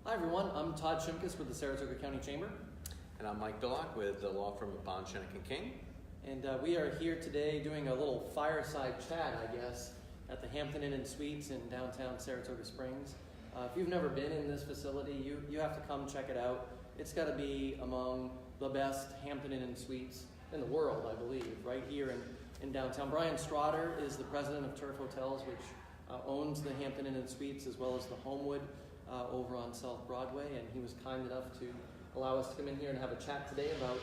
Hi everyone, I'm Todd Shimkus with the Saratoga County Chamber. And I'm Mike Billok with the law firm of Bond, Schoeneck & King. And we are here today doing a little fireside chat, I guess, at the Hampton Inn & Suites in downtown Saratoga Springs. If you've never been in this facility, you have to come check it out. It's got to be among the best Hampton Inn & Suites in the world, I believe, right here in downtown. Brian Strotter is the president of Turf Hotels, which owns the Hampton Inn & Suites as well as the Homewood over on South Broadway, and he was kind enough to allow us to come in here and have a chat today about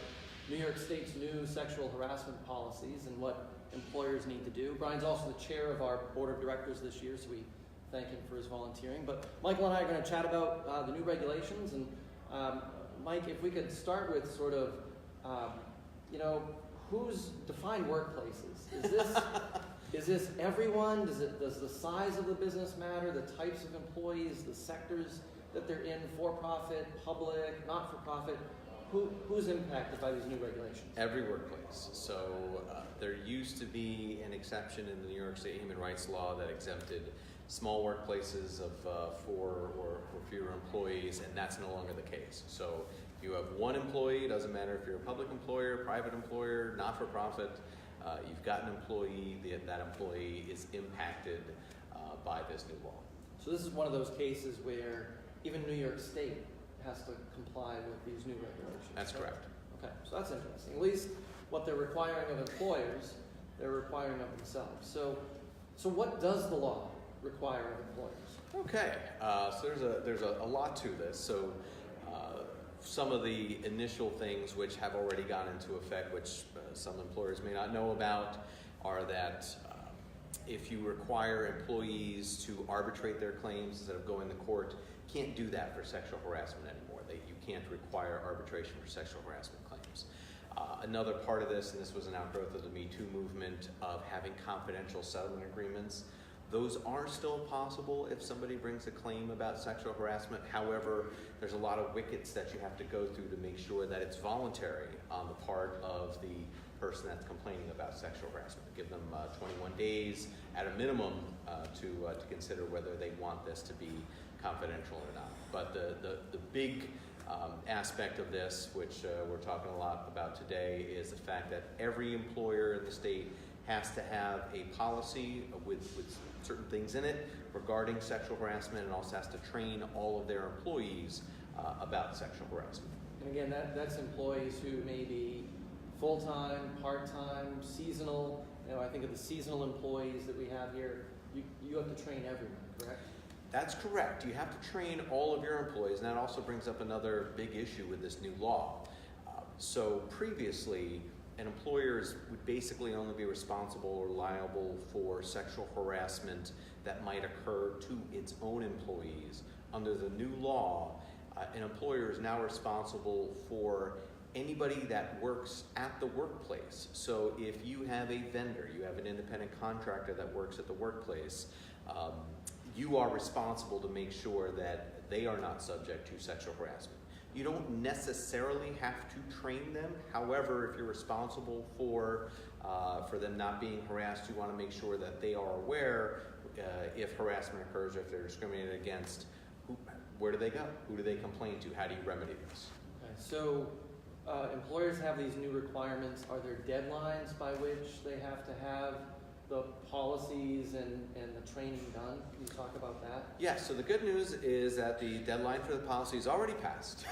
New York State's new sexual harassment policies and what employers need to do. Brian's also the chair of our board of directors this year, so we thank him for his volunteering. But Michael and I are going to chat about the new regulations. And Mike, if we could start with sort of, who's defined workplaces? Is this everyone? Does the size of the business matter? The types of employees, the sectors that they're in, for-profit, public, not-for-profit? Who's impacted by these new regulations? Every workplace. So there used to be an exception in the New York State human rights law that exempted small workplaces of 4 or fewer employees, and that's no longer the case. So if you have one employee, doesn't matter if you're a public employer, private employer, not-for-profit, you've got an employee, that employee is impacted by this new law. So this is one of those cases where even New York State has to comply with these new regulations. That's correct. Okay, so that's interesting. At least what they're requiring of employers, they're requiring of themselves. So what does the law require of employers? Okay, so there's a lot to this. So some of the initial things which have already gone into effect, which some employers may not know about, are that if you require employees to arbitrate their claims instead of going to court, can't do that for sexual harassment anymore. You can't require arbitration for sexual harassment claims. Another part of this, and this was an outgrowth of the Me Too movement, of having confidential settlement agreements. Those are still possible if somebody brings a claim about sexual harassment. However, there's a lot of wickets that you have to go through to make sure that it's voluntary on the part of the person that's complaining about sexual harassment. Give them 21 days at a minimum to consider whether they want this to be confidential or not. But the big aspect of this, which we're talking a lot about today, is the fact that every employer in the state has to have a policy with certain things in it regarding sexual harassment, and also has to train all of their employees about sexual harassment. And again, that's employees who may be full-time, part-time, seasonal. I think of the seasonal employees that we have here. You have to train everyone, correct? That's correct. You have to train all of your employees, and that also brings up another big issue with this new law. So previously, an employer would basically only be responsible or liable for sexual harassment that might occur to its own employees. Under the new law, an employer is now responsible for anybody that works at the workplace. So if you have a vendor, you have an independent contractor that works at the workplace, you are responsible to make sure that they are not subject to sexual harassment. You don't necessarily have to train them. However, if you're responsible for them not being harassed, you want to make sure that they are aware if harassment occurs, or if they're discriminated against. Where do they go? Who do they complain to? How do you remedy this? Okay, so employers have these new requirements. Are there deadlines by which they have to have the policies and the training done? Can you talk about that? Yes, so the good news is that the deadline for the policy is already passed.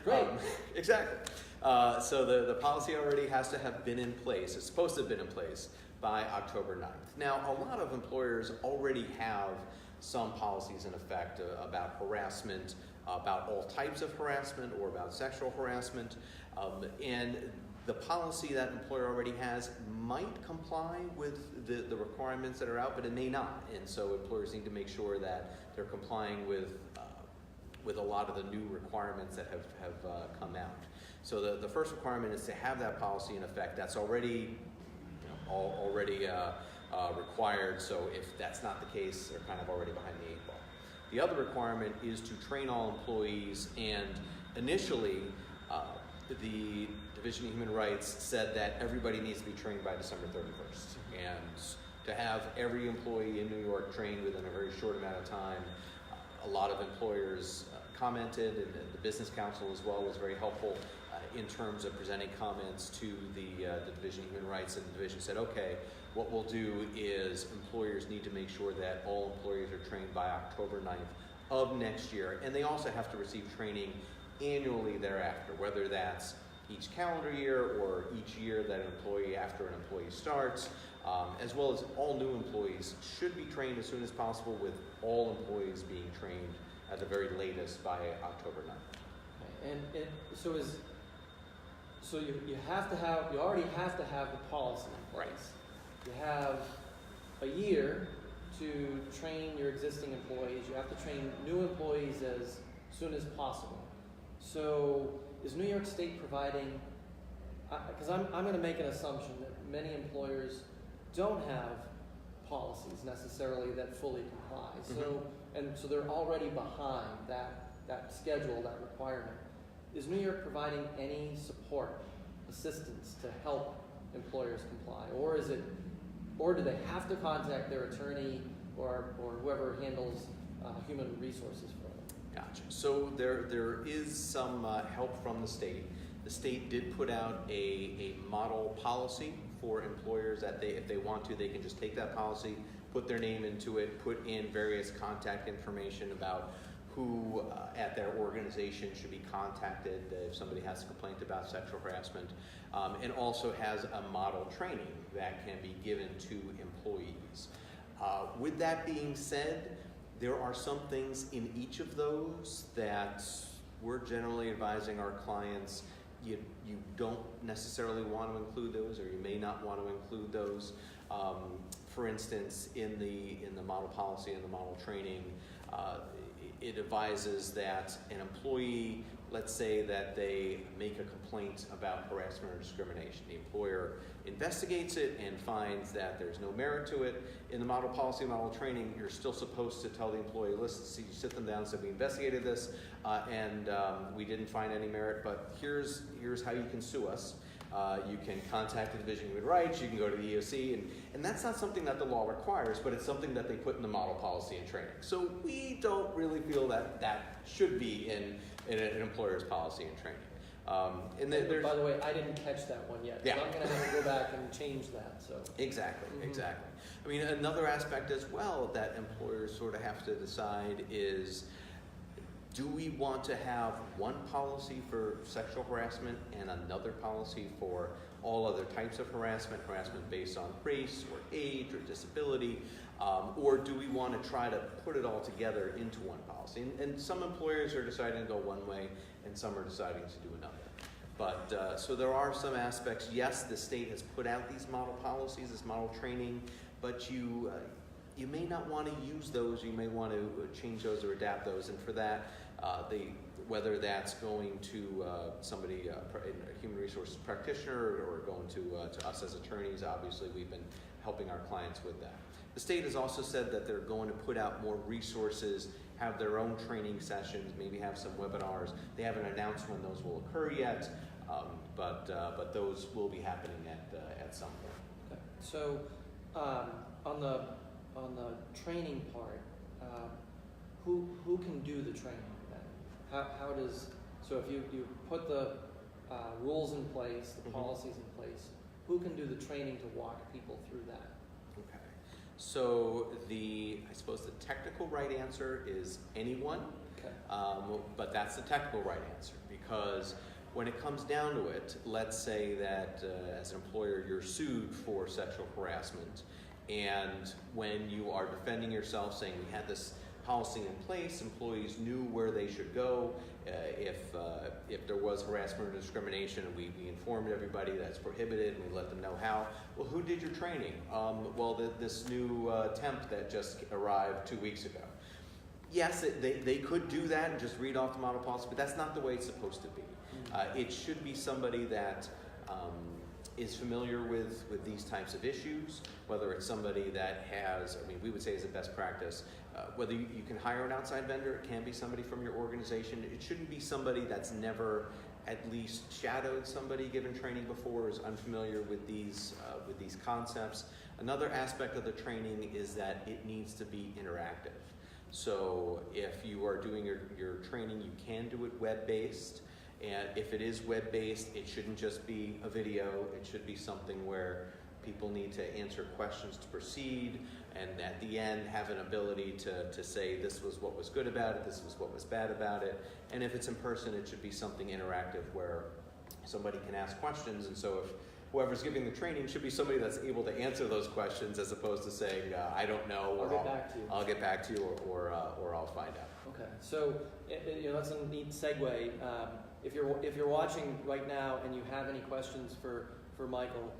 Great. Exactly. So the policy already has to have been in place. It's supposed to have been in place by October 9th. Now, a lot of employers already have some policies in effect about harassment, about all types of harassment, or about sexual harassment. And the policy that employer already has might comply with the requirements that are out, but it may not. And so employers need to make sure that they're complying with a lot of the new requirements that have come out. So the first requirement is to have that policy in effect. That's already required. So if that's not the case, they're kind of already behind the 8 ball. The other requirement is to train all employees, and initially the Division of Human Rights said that everybody needs to be trained by December 31st. And to have every employee in New York trained within a very short amount of time, a lot of employers commented, and the business council as well was very helpful in terms of presenting comments to the Division of Human Rights, and the division said, okay, what we'll do is employers need to make sure that all employees are trained by October 9th of next year, and they also have to receive training annually thereafter, whether that's each calendar year or each year that an employee after an employee starts, as well as all new employees should be trained as soon as possible, with all employees being trained at the very latest by October 9th. Okay. So you already have to have the policy in place. Right. You have a year to train your existing employees. You have to train new employees as soon as possible. So is New York State providing, because I'm going to make an assumption that many employers don't have policies necessarily that fully comply. So they're already behind that schedule, that requirement. Is New York providing any support, assistance to help employers comply, or do they have to contact their attorney or whoever handles human resources for them? Gotcha. So there is some help from the state. The state did put out a model policy for employers that if they want to, they can just take that policy, put their name into it, put in various contact information about who at their organization should be contacted if somebody has a complaint about sexual harassment, and also has a model training that can be given to employees. With that being said, there are some things in each of those that we're generally advising our clients you don't necessarily want to include those, or you may not want to include those. For instance, in the model policy and the model training, it advises that an employee, let's say that they make a complaint about harassment or discrimination. The employer investigates it and finds that there's no merit to it. In the model policy, model training, you're still supposed to tell the employee, listen, you sit them down and say, we investigated this and we didn't find any merit, but here's how you can sue us. You can contact the Division of Human Rights, you can go to the EOC, and that's not something that the law requires, but it's something that they put in the model policy and training. So we don't really feel that should be in an employer's policy and training. By the way, I didn't catch that one yet. Yeah. So I'm going to have to go back and change that. So Exactly. I mean, another aspect as well that employers sort of have to decide is, do we want to have one policy for sexual harassment and another policy for all other types of harassment based on race or age or disability, or do we want to try to put it all together into one policy? And some employers are deciding to go one way, and some are deciding to do another. But so there are some aspects. Yes, the state has put out these model policies, this model training, but you may not want to use those. You may want to change those or adapt those, and for that, whether that's going to somebody, a human resources practitioner, or going to us as attorneys, obviously we've been helping our clients with that. The state has also said that they're going to put out more resources, have their own training sessions, maybe have some webinars. They haven't announced when those will occur yet, but those will be happening at some point. okay. So on the training part, who can do the training then? How does, so if you put the rules in place, the policies in place, who can do the training to walk people through that? Okay. So I suppose the technical right answer is anyone. Okay. But that's the technical right answer, because when it comes down to it, let's say that as an employer you're sued for sexual harassment, and when you are defending yourself saying we had this policy in place, employees knew where they should go if there was harassment or discrimination, and we informed everybody that's prohibited, and we let them know how. Well, who did your training? Well, this new temp that just arrived 2 weeks ago. Yes, they could do that and just read off the model policy, but that's not the way it's supposed to be. It should be somebody that is familiar with these types of issues, whether it's somebody that has, we would say as a best practice, whether you can hire an outside vendor, it can be somebody from your organization. It shouldn't be somebody that's never at least shadowed somebody given training before, is unfamiliar with these concepts. Another aspect of the training is that it needs to be interactive. So if you are doing your training, you can do it web-based. And if it is web-based, it shouldn't just be a video. It should be something where people need to answer questions to proceed, and at the end have an ability to say this was what was good about it, this was what was bad about it. And if it's in person, it should be something interactive where somebody can ask questions. And so if whoever's giving the training should be somebody that's able to answer those questions, as opposed to saying, I don't know, or I'll get back to you, or I'll find out. Okay, so that's a neat segue. If you're watching right now and you have any questions for Michael,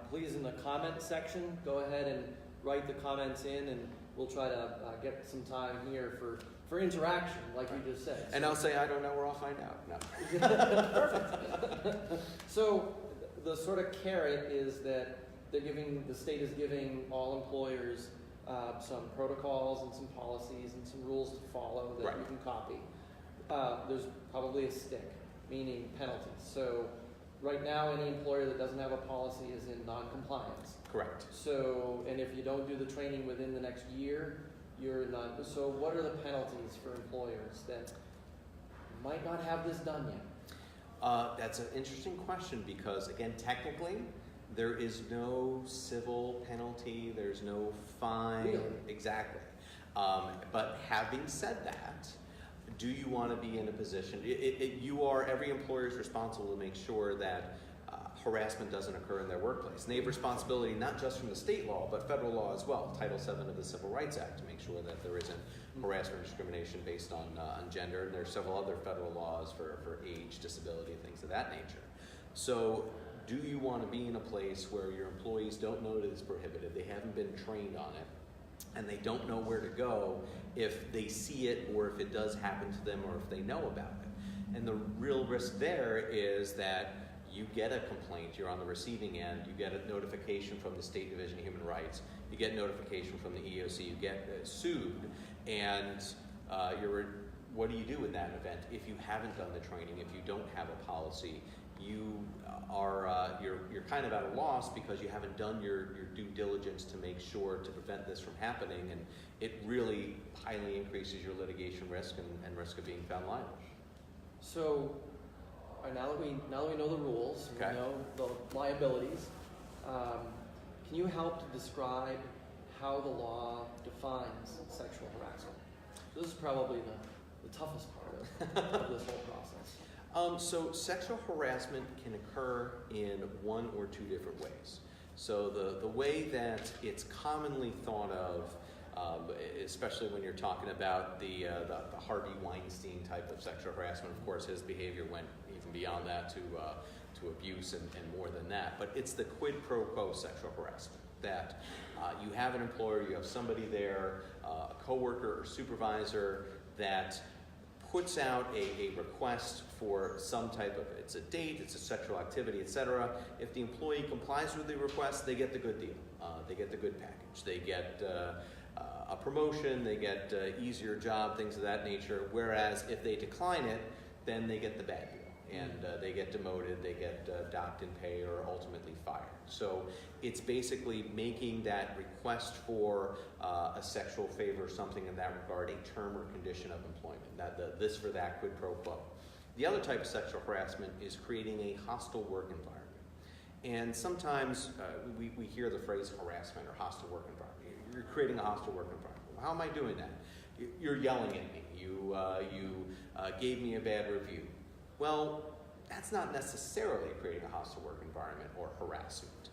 please in the comment section go ahead and write the comments in, and we'll try to get some time here for interaction, like you just said. And I'll say I don't know, or I'll find out. No. Perfect. So the sort of carrot is that the state is giving all employers some protocols and some policies and some rules to follow that right. you can copy. There's probably a stick, meaning penalties. So right now, any employer that doesn't have a policy is in non-compliance. Correct. So, and if you don't do the training within the next year, you're not. So what are the penalties for employers that might not have this done yet? That's an interesting question, because again, technically, there is no civil penalty, there's no fine. Really? Exactly. But having said that, do you want to be in a position, every employer is responsible to make sure that harassment doesn't occur in their workplace. And they have responsibility not just from the state law, but federal law as well, Title VII of the Civil Rights Act, to make sure that there isn't harassment or discrimination based on gender. And there's several other federal laws for age, disability, and things of that nature. So do you want to be in a place where your employees don't know that it's prohibited, they haven't been trained on it, and they don't know where to go if they see it, or if it does happen to them, or if they know about it? And the real risk there is that you get a complaint, you're on the receiving end, you get a notification from the State Division of Human Rights, you get notification from the EEOC, you get sued, and what do you do in that event if you haven't done the training, if you don't have a policy? You're kind of at a loss because you haven't done your due diligence to make sure to prevent this from happening, and it really highly increases your litigation risk and risk of being found liable. So now that we know the rules, okay. We know the liabilities, can you help to describe how the law defines sexual harassment? This is probably the toughest part of this whole process. So sexual harassment can occur in one or two different ways. So the way that it's commonly thought of, especially when you're talking about the Harvey Weinstein type of sexual harassment, of course his behavior went even beyond that to abuse and more than that. But it's the quid pro quo sexual harassment, that you have an employer, you have somebody there, a coworker or supervisor, that puts out a request for some type of, it's a date, it's a sexual activity, etc. If the employee complies with the request, they get the good deal. They get the good package. They get a promotion, they get easier job, things of that nature. Whereas if they decline it, then they get the bad deal. And they get demoted, they get docked in pay, or ultimately fired. So it's basically making that request for a sexual favor or something in that regard a term or condition of employment, not this for that, quid pro quo. The other type of sexual harassment is creating a hostile work environment. And sometimes we hear the phrase harassment or hostile work environment. You're creating a hostile work environment. Well, how am I doing that? You're yelling at me. You gave me a bad review. Well, that's not necessarily creating a hostile work environment or harassment.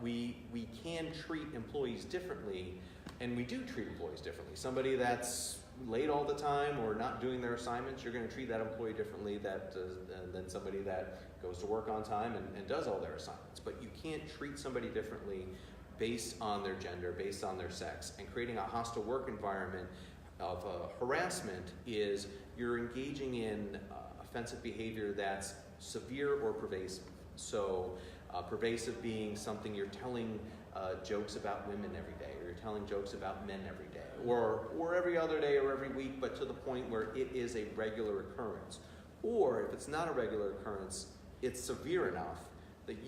We can treat employees differently, and we do treat employees differently. Somebody that's late all the time or not doing their assignments, you're going to treat that employee differently than somebody that goes to work on time and does all their assignments. But you can't treat somebody differently based on their gender, based on their sex. And creating a hostile work environment of harassment is you're engaging in offensive behavior that's severe or pervasive. So pervasive being something you're telling jokes about women every day, or you're telling jokes about men every day, or every other day or every week, but to the point where it is a regular occurrence. Or if it's not a regular occurrence, it's severe enough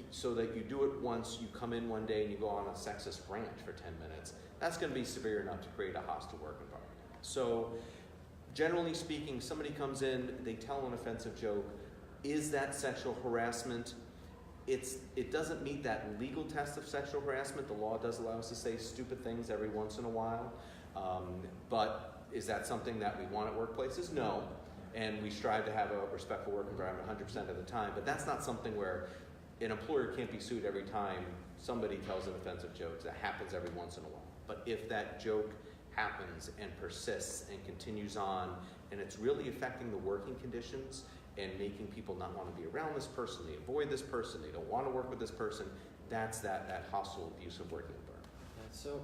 so that you do it once, you come in one day and you go on a sexist rant for 10 minutes. That's going to be severe enough to create a hostile work environment. So generally speaking, somebody comes in, they tell an offensive joke. Is that sexual harassment? It doesn't meet that legal test of sexual harassment. The law does allow us to say stupid things every once in a while. But is that something that we want at workplaces? No. And we strive to have a respectful work environment 100% of the time. But that's not something where an employer can't be sued every time somebody tells an offensive joke. That happens every once in a while. But if that joke happens and persists and continues on, and it's really affecting the working conditions and making people not want to be around this person, they avoid this person, they don't want to work with this person, that's that hostile, abusive working environment. Okay, so,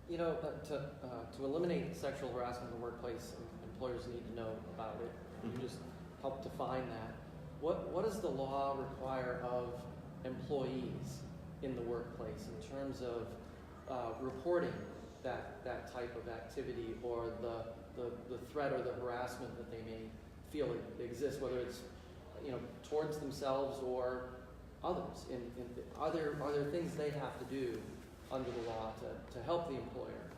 you know, to eliminate sexual harassment in the workplace, employers need to know about it. You just help define that. What does the law require of employees in the workplace in terms of reporting that type of activity, or the threat or the harassment that they may feel exists, whether it's, you know, towards themselves or others? Are there things they have to do under the law to help the employer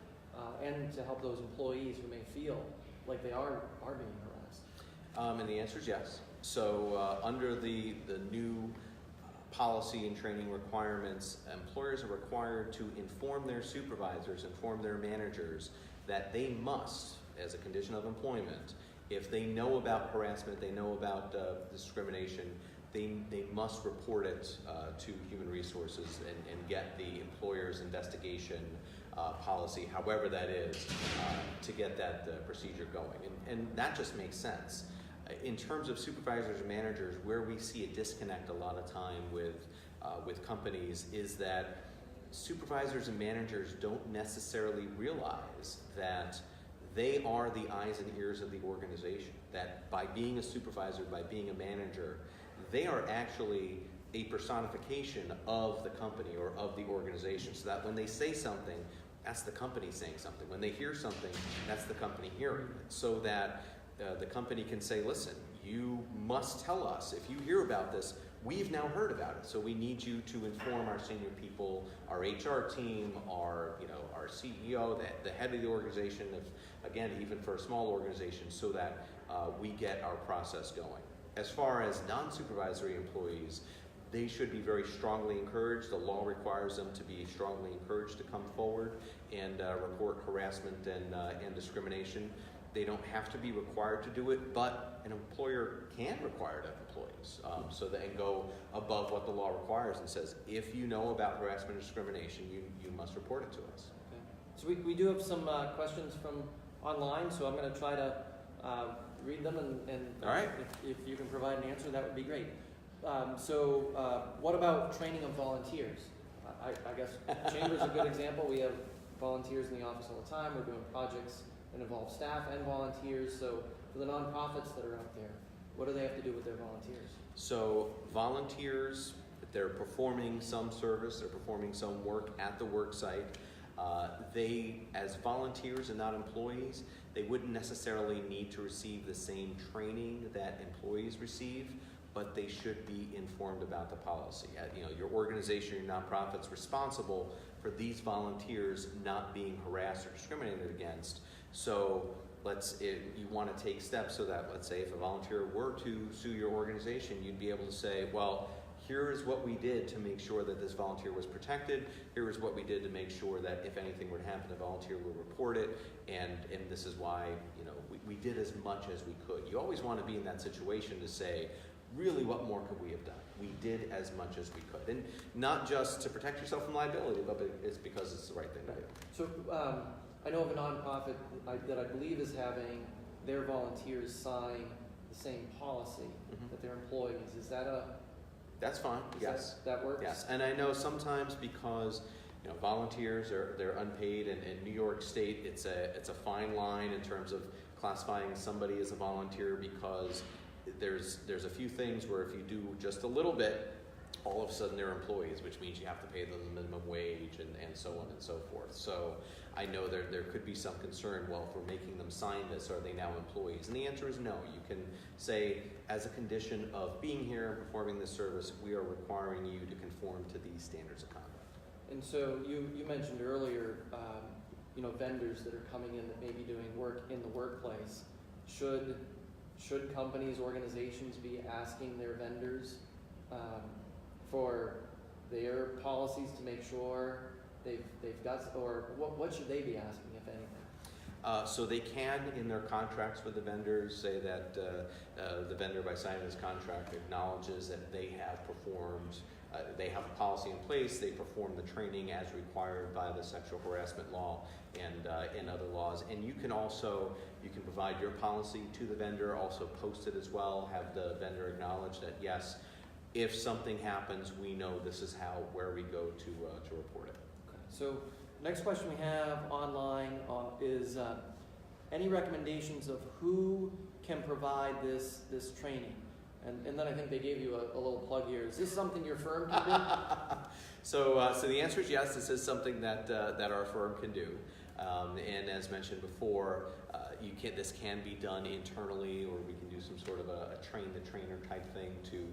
and to help those employees who may feel like they are being harassed? And the answer is yes. So under the new policy and training requirements, employers are required to inform their supervisors, inform their managers that they must, as a condition of employment, if they know about harassment, they know about discrimination, they must report it to Human Resources and get the employer's investigation policy, however that is, to get that procedure going. And that just makes sense. In terms of supervisors and managers, where we see a disconnect a lot of time with companies is that supervisors and managers don't necessarily realize that they are the eyes and ears of the organization. That by being a supervisor, by being a manager, they are actually a personification of the company or of the organization, so that when they say something, that's the company saying something. When they hear something, that's the company hearing it. So that the company can say, listen, you must tell us. If you hear about this, we've now heard about it. So we need you to inform our senior people, our HR team, our CEO, the head of the organization, again, even for a small organization, so that we get our process going. As far as non-supervisory employees, they should be very strongly encouraged. The law requires them to be strongly encouraged to come forward and report harassment and discrimination. They don't have to be required to do it, but an employer can require it of employees. So they can go above what the law requires and says, if you know about harassment and discrimination, you must report it to us. Okay. So we do have some questions from online, so I'm going to try to read them, and all right. If you can provide an answer, that would be great. What about training of volunteers? I guess Chamber's a good example. We have volunteers in the office all the time. We're doing projects that involve staff and volunteers. So for the nonprofits that are out there, what do they have to do with their volunteers? So volunteers, they're performing some service, they're performing some work at the work site. They, as volunteers and not employees, they wouldn't necessarily need to receive the same training that employees receive, but they should be informed about the policy. Your organization, your nonprofit's responsible for these volunteers not being harassed or discriminated against. So you want to take steps so that, let's say, if a volunteer were to sue your organization, you'd be able to say, well, here is what we did to make sure that this volunteer was protected. Here is what we did to make sure that if anything were to happen, the volunteer would report it. And this is why we did as much as we could. You always want to be in that situation to say, really, what more could we have done? We did as much as we could. And not just to protect yourself from liability, but it's because it's the right thing to do. So I know of a nonprofit that I believe is having their volunteers sign the same policy that their employees. Is that That's fine. Yes. That works? Yes. And I know sometimes because volunteers they're unpaid, and in New York State it's a fine line in terms of classifying somebody as a volunteer, because there's a few things where if you do just a little bit, all of a sudden they're employees, which means you have to pay them the minimum wage and so on and so forth. So I know there could be some concern, well, if we're making them sign this, are they now employees? And the answer is no. You can say, as a condition of being here and performing this service, we are requiring you to conform to these standards of conduct. And so you mentioned earlier vendors that are coming in that may be doing work in the workplace. Should companies, organizations be asking their vendors for their policies to make sure they've got, or what should they be asking, if anything? So they can, in their contracts with the vendors, say that the vendor, by signing this contract, acknowledges that they have performed, they have a policy in place, they perform the training as required by the sexual harassment law and other laws. And you can provide your policy to the vendor, also post it as well, have the vendor acknowledge that, yes, if something happens, we know this is where we go to report it. Okay. So next question we have online is any recommendations of who can provide this training? And then I think they gave you a little plug here. Is this something your firm can do? So the answer is yes. This is something that our firm can do. And as mentioned before, this can be done internally, or we can do some sort of a train-the-trainer type thing to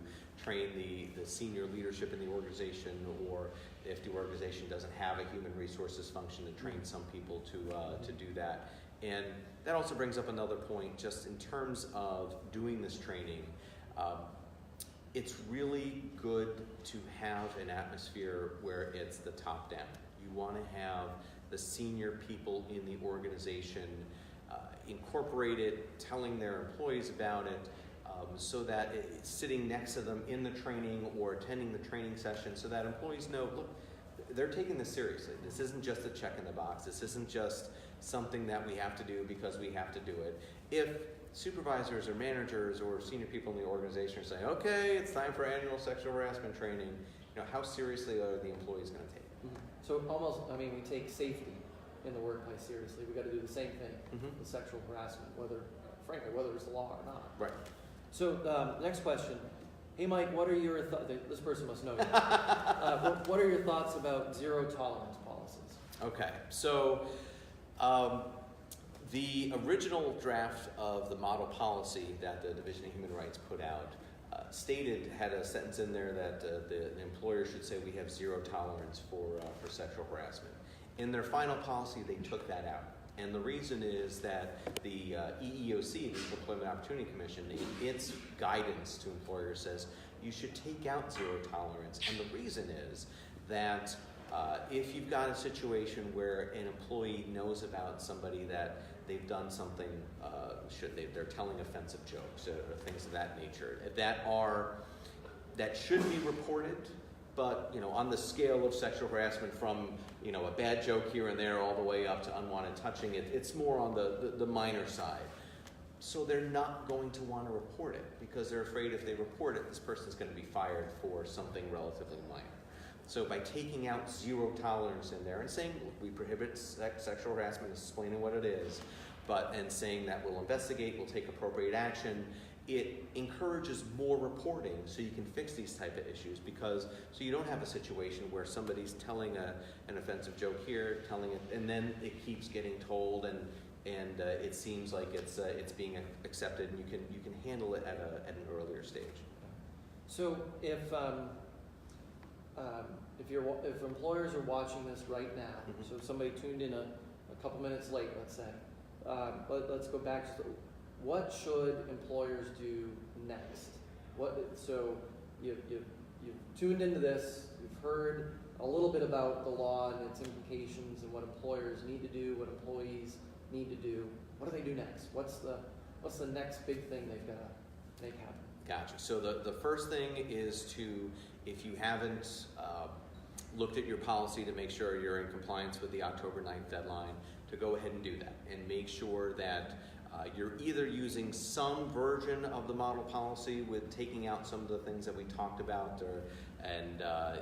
train the senior leadership in the organization, or if the organization doesn't have a human resources function, to train some people to do that. And that also brings up another point, just in terms of doing this training. It's really good to have an atmosphere where it's the top down. You want to have the senior people in the organization incorporate it, telling their employees about it, so that it's sitting next to them in the training or attending the training session, so that employees know, look, they're taking this seriously. This isn't just a check in the box. This isn't just something that we have to do because we have to do it. If supervisors or managers or senior people in the organization are saying, okay, it's time for annual sexual harassment training, how seriously are the employees going to take it? Mm-hmm. So almost, we take safety in the workplace seriously. We got to do the same thing with sexual harassment, whether it's the law or not. Right. So next question. Hey Mike, what are your thoughts? This person must know you. What are your thoughts about zero tolerance policies? Okay, so the original draft of the model policy that the Division of Human Rights put out had a sentence in there that the employer should say we have zero tolerance for sexual harassment. In their final policy, they took that out. And the reason is that the EEOC, the Equal Employment Opportunity Commission, in its guidance to employers says you should take out zero tolerance. And the reason is that if you've got a situation where an employee knows about somebody that they've done something, they're telling offensive jokes or things of that nature, that should be reported, but on the scale of sexual harassment from a bad joke here and there all the way up to unwanted touching, it's more on the minor side. So they're not going to want to report it because they're afraid if they report it, this person's going to be fired for something relatively minor. So by taking out zero tolerance in there and saying, look, we prohibit sexual harassment, explaining what it is, and saying that we'll investigate, we'll take appropriate action, it encourages more reporting so you can fix these type of issues, so you don't have a situation where somebody's telling an offensive joke here, telling it, and then it keeps getting told, and it seems like it's being accepted, and you can handle it at an earlier stage. So if employers are watching this right now, so if somebody tuned in a couple minutes late, let's say, let's go back to what should employers do next? So you've tuned into this, you've heard a little bit about the law and its implications and what employers need to do, what employees need to do. What do they do next? What's the next big thing they've got to make happen? Gotcha. So the first thing is to, if you haven't looked at your policy to make sure you're in compliance with the October 9th deadline, to go ahead and do that and make sure that you're either using some version of the model policy with taking out some of the things that we talked about, I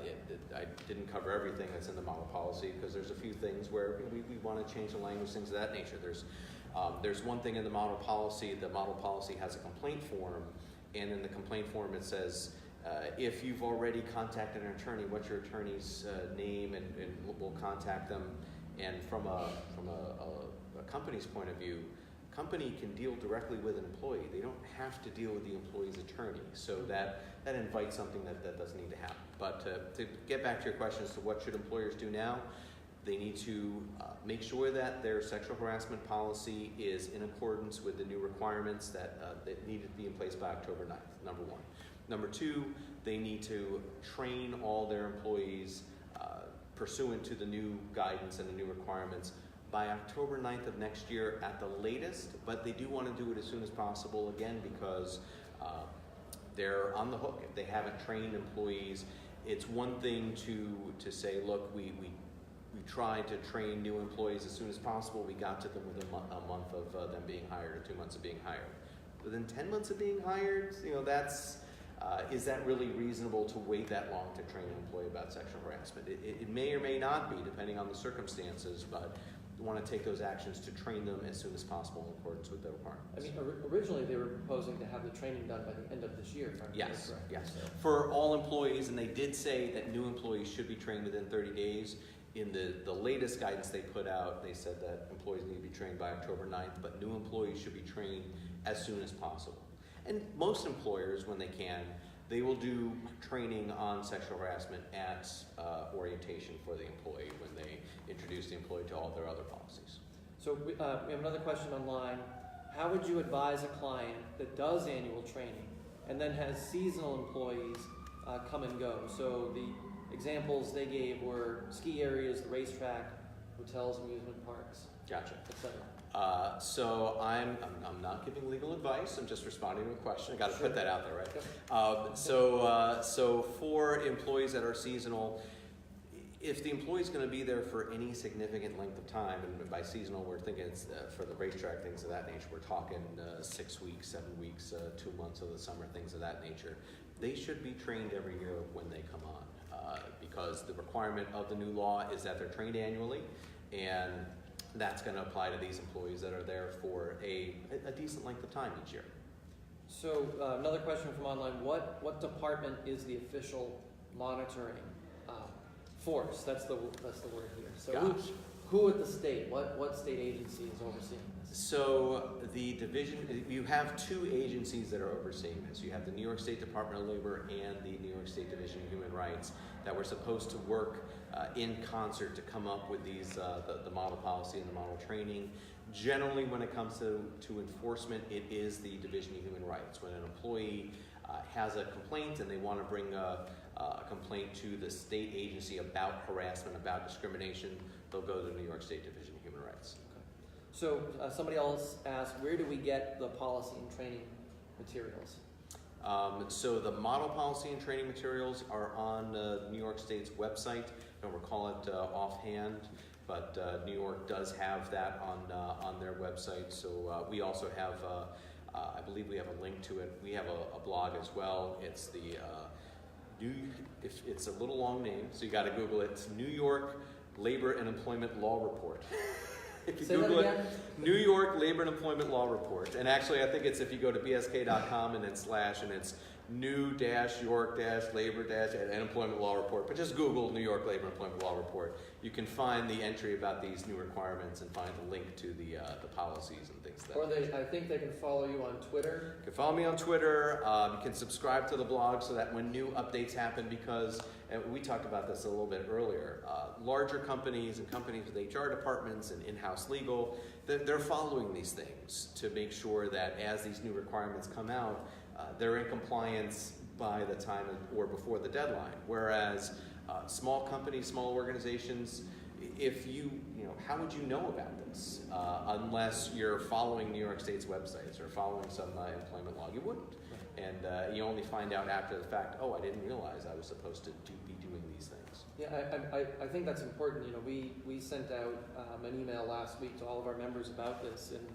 didn't cover everything that's in the model policy because there's a few things where we want to change the language, things of that nature. There's one thing in the model policy. The model policy has a complaint form, and in the complaint form it says, if you've already contacted an attorney, what's your attorney's name, and we'll contact them. And from a company's point of view, company can deal directly with an employee. They don't have to deal with the employee's attorney. So that invites something that doesn't need to happen. But to get back to your question as to what should employers do now, They need to make sure that their sexual harassment policy is in accordance with the new requirements that needed to be in place by October 9th, number one. Number two, they need to train all their employees pursuant to the new guidance and the new requirements by October 9th of next year at the latest, but they do want to do it as soon as possible, again, because they're on the hook. If they haven't trained employees, it's one thing to say, look, we tried to train new employees as soon as possible. We got to them within a month of them being hired, or 2 months of being hired. Within 10 months of being hired, that's, is that really reasonable to wait that long to train an employee about sexual harassment? It may or may not be, depending on the circumstances, but you want to take those actions to train them as soon as possible in accordance with the requirements. I mean, originally they were proposing to have the training done by the end of this year, if I'm Yes, correct. yes. So, For all employees, and they did say that new employees should be trained within 30 days. In the latest guidance they put out, they said that employees need to be trained by October 9th, but new employees should be trained as soon as possible. And most employers, when they can, they will do training on sexual harassment at orientation for the employee when they introduce the employee to all their other policies. so we have another question online. How would you advise a client that does annual training and then has seasonal employees come and go? So the examples they gave were ski areas, the racetrack, hotels, amusement parks, Gotcha. etc. So I'm not giving legal advice. I'm just responding to a question. I got to Sure. put that out there, right? Yep. So for employees that are seasonal, if the employee's going to be there for any significant length of time, and by seasonal we're thinking it's for the racetrack, things of that nature, we're talking 6 weeks, 7 weeks, 2 months of the summer, things of that nature, they should be trained every year when they come on, because the requirement of the new law is that they're trained annually, and that's going to apply to these employees that are there for a decent length of time each year. So another question from online: What department is the official monitoring force? That's the word here. So Gosh. who at the state? What state agency is overseeing this? So the division, you have two agencies that are overseeing this. You have the New York State Department of Labor and the New York State Division of Human Rights that were supposed to work in concert to come up with these the model policy and the model training. Generally, when it comes to enforcement, it is the Division of Human Rights. When an employee has a complaint and they want to bring a complaint to the state agency about harassment, about discrimination, they'll go to the New York State Division of Human Rights. So somebody else asked, where do we get the policy and training materials? So the model policy and training materials are on New York State's website. I don't recall it offhand, but New York does have that on their website. So we also have, I believe we have a link to it. We have a blog as well. It's the it's a little long name, so you got to Google it. It's New York Labor and Employment Law Report. If you Say Google that again? it, New York Labor and Employment Law Report. And actually, I think it's if you go to bsk.com and then / and it's new-york-labor-and employment law report. But just Google New York Labor and Employment Law Report. You can find the entry about these new requirements and find the link to the policies and things. Or I think they can follow you on Twitter. You can follow me on Twitter. You can subscribe to the blog so that when new updates happen, because and we talked about this a little bit earlier, larger companies and companies with HR departments and in-house legal, they're following these things to make sure that as these new requirements come out, they're in compliance by the time or before the deadline. Whereas small companies, small organizations, if how would you know about this unless you're following New York State's websites or following some employment law? You wouldn't. And you only find out after the fact, oh, I didn't realize I was supposed to be doing these things. Yeah, I think that's important. We sent out an email last week to all of our members about this, and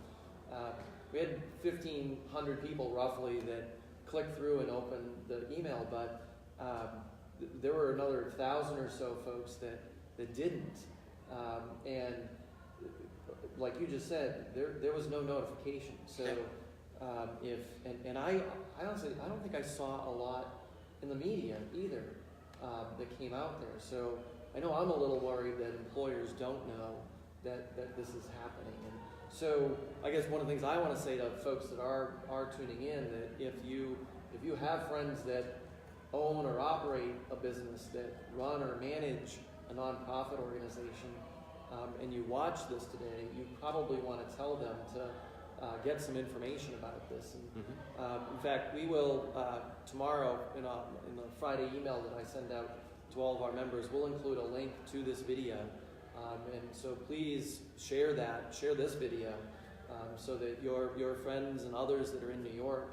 we had 1,500 people roughly that clicked through and opened the email, but there were another 1,000 or so folks that didn't. And like you just said, there was no notification. So I honestly, I don't think I saw a lot in the media either that came out there. So I know I'm a little worried that employers don't know that this is happening. And so I guess one of the things I want to say to folks that are tuning in, that if you have friends that own or operate a business, that run or manage a nonprofit organization, and you watch this today, you probably want to tell them to get some information about this. And, in fact, we will tomorrow in the Friday email that I send out to all of our members, we'll include a link to this video. And so please share this video, so that your friends and others that are in New York,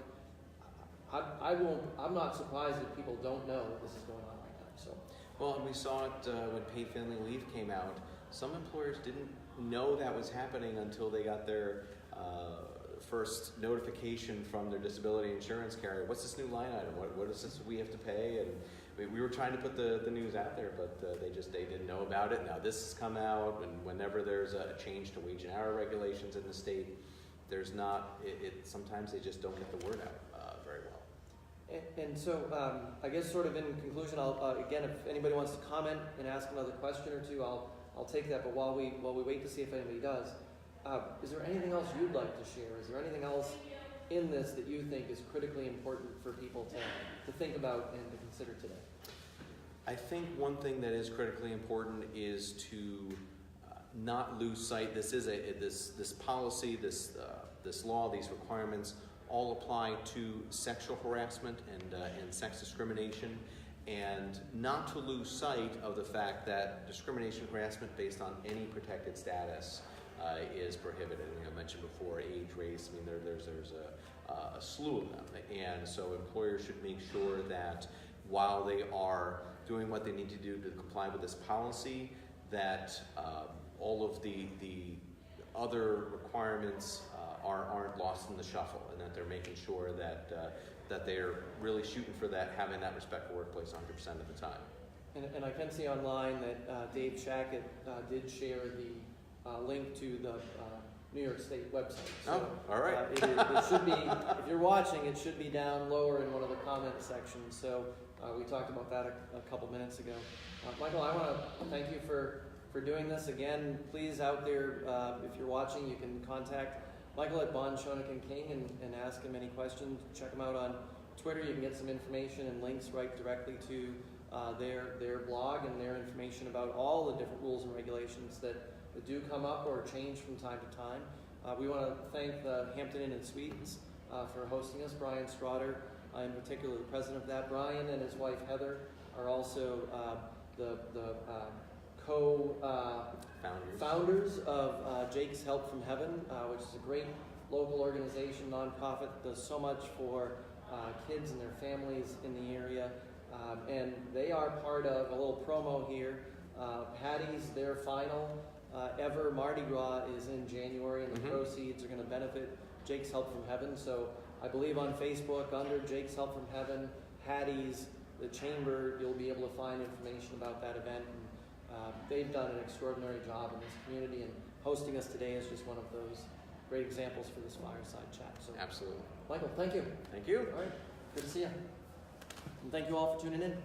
I'm not surprised that people don't know that this is going on right now. So, well, and we saw it when paid family leave came out. Some employers didn't know that was happening until they got their first notification from their disability insurance carrier. What's this new line item? What is this we have to pay? And we were trying to put the news out there, but they didn't know about it. Now this has come out, and whenever there's a change to wage and hour regulations in the state, there's not. Sometimes they just don't get the word out very well. And so I guess sort of in conclusion, I'll again, if anybody wants to comment and ask another question or two, I'll take that. But while we wait to see if anybody does, is there anything else you'd like to share? Is there anything else in this that you think is critically important for people to think about and to consider today? I think one thing that is critically important is to not lose sight. This is this policy, this law, these requirements all apply to sexual harassment and sex discrimination, and not to lose sight of the fact that discrimination, harassment based on any protected status is prohibited. I mentioned before, age, race. I mean, there's a slew of them, and so employers should make sure that while they are doing what they need to do to comply with this policy, that all of the other requirements aren't lost in the shuffle, and that they're making sure that they're really shooting for that, having that respectful workplace 100% of the time. And I can see online that Dave Shackett did share the link to the New York State website. So, all right. It should be, if you're watching, it should be down lower in one of the comment sections. So we talked about that a couple minutes ago. Michael, I want to thank you for doing this. Again, please out there, if you're watching, you can contact Michael at Bond, Schoeneck & King and ask him any questions. Check him out on Twitter. You can get some information and links right directly to their blog and their information about all the different rules and regulations that do come up or change from time to time. We want to thank the Hampton Inn and Suites for hosting us. Brian Strotter, in particular, the president of that. Brian and his wife Heather are also the co-founders of Jake's Help from Heaven, which is a great local organization, nonprofit, does so much for kids and their families in the area. And they are part of a little promo here. Hattie's, their final ever Mardi Gras is in January, and the proceeds are going to benefit Jake's Help from Heaven. So I believe on Facebook, under Jake's Help from Heaven, Hattie's, the Chamber, you'll be able to find information about that event. And they've done an extraordinary job in this community, and hosting us today is just one of those great examples for this fireside chat. So, absolutely. Michael, thank you. Thank you. All right, good to see you. And thank you all for tuning in.